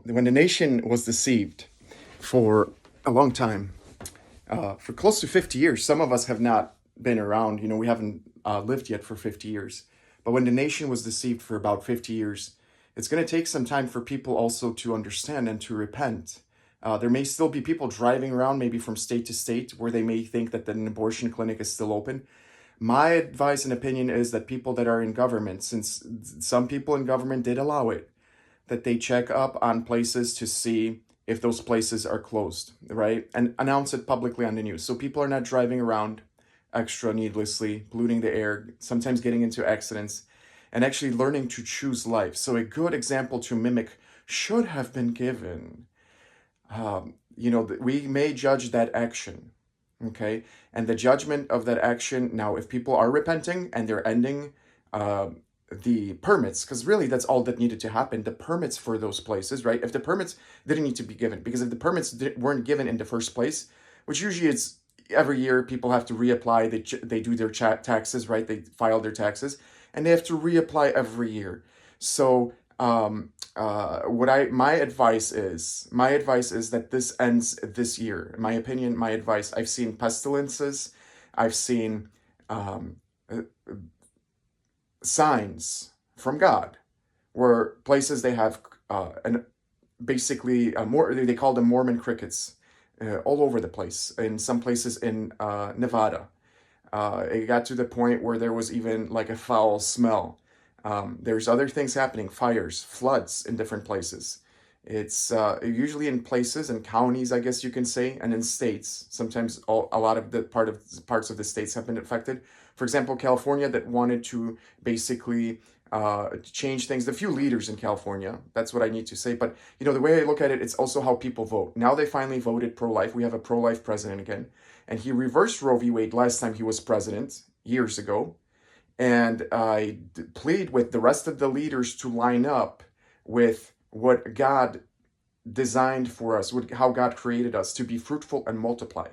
when the nation was deceived for a long time, for close to 50 years, some of us have not been around, we haven't lived yet for 50 years. But when the nation was deceived for about 50 years, it's going to take some time for people also to understand and to repent. There may still be people driving around, maybe from state to state, where they may think that an abortion clinic is still open. My advice and opinion is that people that are in government, since some people in government did allow it, that they check up on places to see if those places are closed, right? And announce it publicly on the news. So people are not driving around extra needlessly, polluting the air, sometimes getting into accidents, and actually learning to choose life. So a good example to mimic should have been given. We may judge that action, okay? And the judgment of that action, now, if people are repenting and they're ending the permits, because really that's all that needed to happen, the permits for those places, right? If the permits didn't need to be given, because if the permits weren't given in the first place, which usually it's every year people have to reapply, they do their taxes, right? They file their taxes, and they have to reapply every year. So my advice is that this ends this year. In my opinion, my advice, I've seen pestilences, I've seen signs from God, where places they have they call them Mormon crickets all over the place. In some places in Nevada, it got to the point where there was even like a foul smell. There's other things happening, fires, floods in different places. It's usually in places and counties, I guess you can say, and in states. Sometimes a lot of the parts of the states have been affected. For example, California, that wanted to basically change things. The few leaders in California, that's what I need to say. But the way I look at it, it's also how people vote. Now they finally voted pro-life. We have a pro-life president again, and he reversed Roe v. Wade last time he was president years ago. And I plead with the rest of the leaders to line up with what God designed for us, how God created us, to be fruitful and multiply.